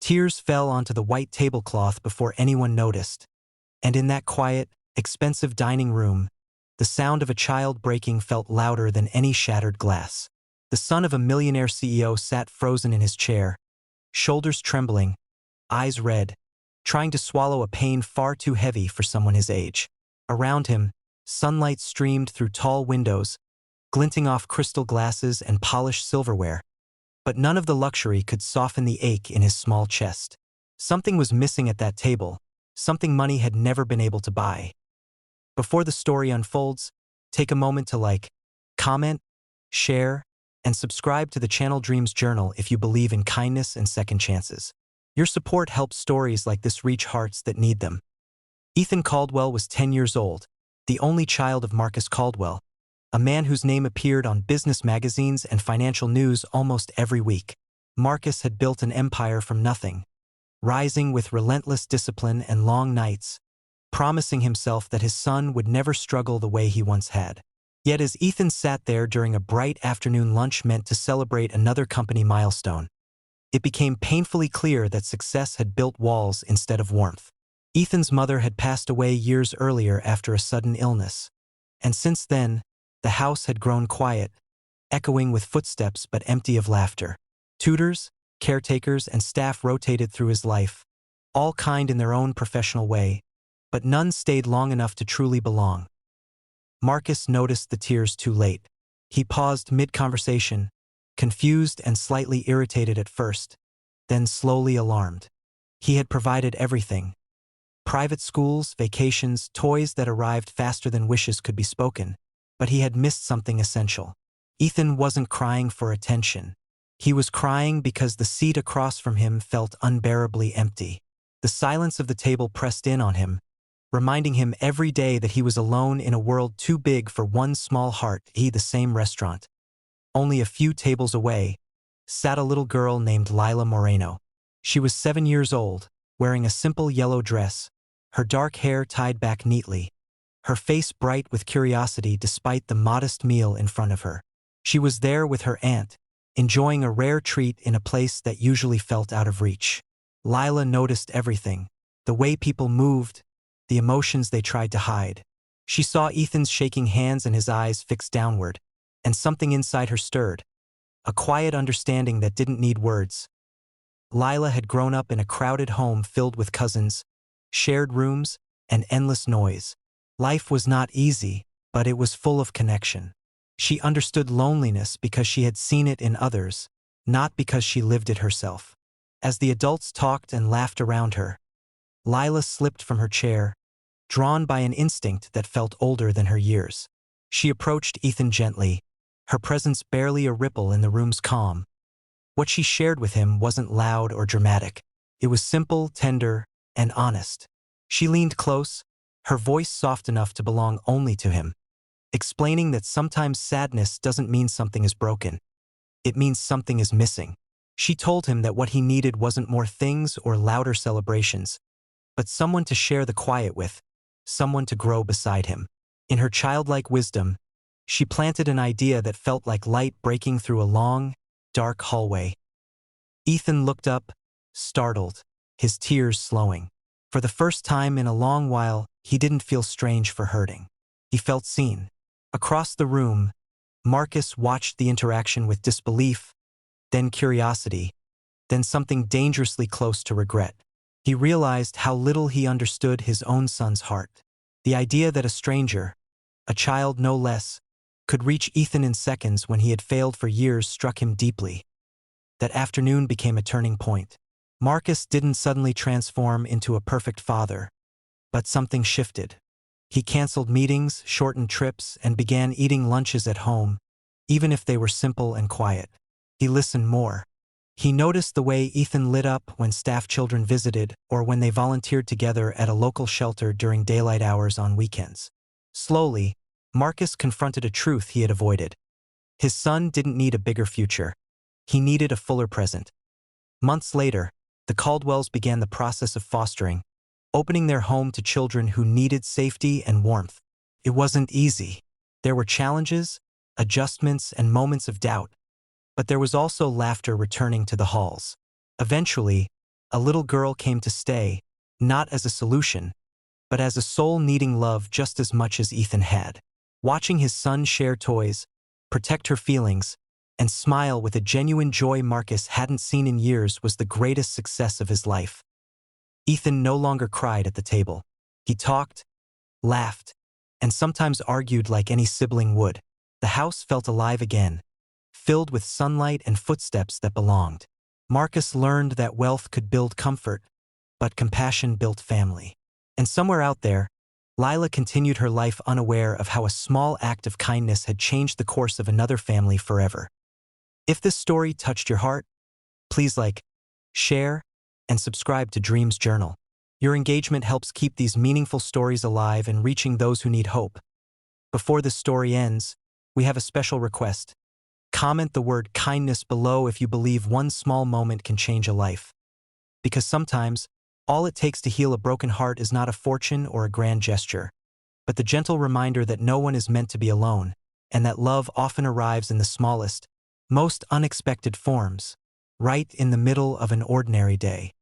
Tears fell onto the white tablecloth before anyone noticed, and in that quiet, expensive dining room, the sound of a child breaking felt louder than any shattered glass. The son of a millionaire CEO sat frozen in his chair, shoulders trembling, eyes red, trying to swallow a pain far too heavy for someone his age. Around him, sunlight streamed through tall windows, glinting off crystal glasses and polished silverware. But none of the luxury could soften the ache in his small chest. Something was missing at that table, something money had never been able to buy. Before the story unfolds, take a moment to like, comment, share, and subscribe to the channel Dreams Journal if you believe in kindness and second chances. Your support helps stories like this reach hearts that need them. Ethan Caldwell was 10 years old, the only child of Marcus Caldwell, a man whose name appeared on business magazines and financial news almost every week. Marcus had built an empire from nothing, rising with relentless discipline and long nights, promising himself that his son would never struggle the way he once had. Yet as Ethan sat there during a bright afternoon lunch meant to celebrate another company milestone, it became painfully clear that success had built walls instead of warmth. Ethan's mother had passed away years earlier after a sudden illness, and since then, the house had grown quiet, echoing with footsteps but empty of laughter. Tutors, caretakers, and staff rotated through his life, all kind in their own professional way, but none stayed long enough to truly belong. Marcus noticed the tears too late. He paused mid-conversation, confused and slightly irritated at first, then slowly alarmed. He had provided everything: private schools, vacations, toys that arrived faster than wishes could be spoken, but he had missed something essential. Ethan wasn't crying for attention. He was crying because the seat across from him felt unbearably empty. The silence of the table pressed in on him, reminding him every day that he was alone in a world too big for one small heart. The same restaurant, only a few tables away, sat a little girl named Lila Moreno. She was 7 years old, wearing a simple yellow dress, her dark hair tied back neatly, her face bright with curiosity despite the modest meal in front of her. She was there with her aunt, enjoying a rare treat in a place that usually felt out of reach. Lila noticed everything: the way people moved, the emotions they tried to hide. She saw Ethan's shaking hands and his eyes fixed downward, and something inside her stirred, a quiet understanding that didn't need words. Lila had grown up in a crowded home filled with cousins, shared rooms, and endless noise. Life was not easy, but it was full of connection. She understood loneliness because she had seen it in others, not because she lived it herself. As the adults talked and laughed around her, Lila slipped from her chair, drawn by an instinct that felt older than her years. She approached Ethan gently, her presence barely a ripple in the room's calm. What she shared with him wasn't loud or dramatic. It was simple, tender, and honest. She leaned close, her voice soft enough to belong only to him, explaining that sometimes sadness doesn't mean something is broken. It means something is missing. She told him that what he needed wasn't more things or louder celebrations, but someone to share the quiet with, someone to grow beside him. In her childlike wisdom, she planted an idea that felt like light breaking through a long, dark hallway. Ethan looked up, startled, his tears slowing. For the first time in a long while, he didn't feel strange for hurting. He felt seen. Across the room, Marcus watched the interaction with disbelief, then curiosity, then something dangerously close to regret. He realized how little he understood his own son's heart. The idea that a stranger, a child no less, could reach Ethan in seconds when he had failed for years struck him deeply. That afternoon became a turning point. Marcus didn't suddenly transform into a perfect father, but something shifted. He canceled meetings, shortened trips, and began eating lunches at home, even if they were simple and quiet. He listened more. He noticed the way Ethan lit up when staff children visited or when they volunteered together at a local shelter during daylight hours on weekends. Slowly, Marcus confronted a truth he had avoided. His son didn't need a bigger future. He needed a fuller present. Months later, the Caldwells began the process of fostering, opening their home to children who needed safety and warmth. It wasn't easy. There were challenges, adjustments, and moments of doubt, but there was also laughter returning to the halls. Eventually, A little girl came to stay, not as a solution, but as a soul needing love just as much as Ethan had. Watching his son share toys, protect her feelings, and smile with a genuine joy Marcus hadn't seen in years was the greatest success of his life. Ethan no longer cried at the table. He talked, laughed, and sometimes argued like any sibling would. The house felt alive again, filled with sunlight and footsteps that belonged. Marcus learned that wealth could build comfort, but compassion built family. And somewhere out there, Lila continued her life unaware of how a small act of kindness had changed the course of another family forever. If this story touched your heart, please like, share, and subscribe to Dreams Journal. Your engagement helps keep these meaningful stories alive and reaching those who need hope. Before this story ends, we have a special request. Comment the word kindness below if you believe one small moment can change a life. Because sometimes, all it takes to heal a broken heart is not a fortune or a grand gesture, but the gentle reminder that no one is meant to be alone, and that love often arrives in the smallest, most unexpected forms, right in the middle of an ordinary day.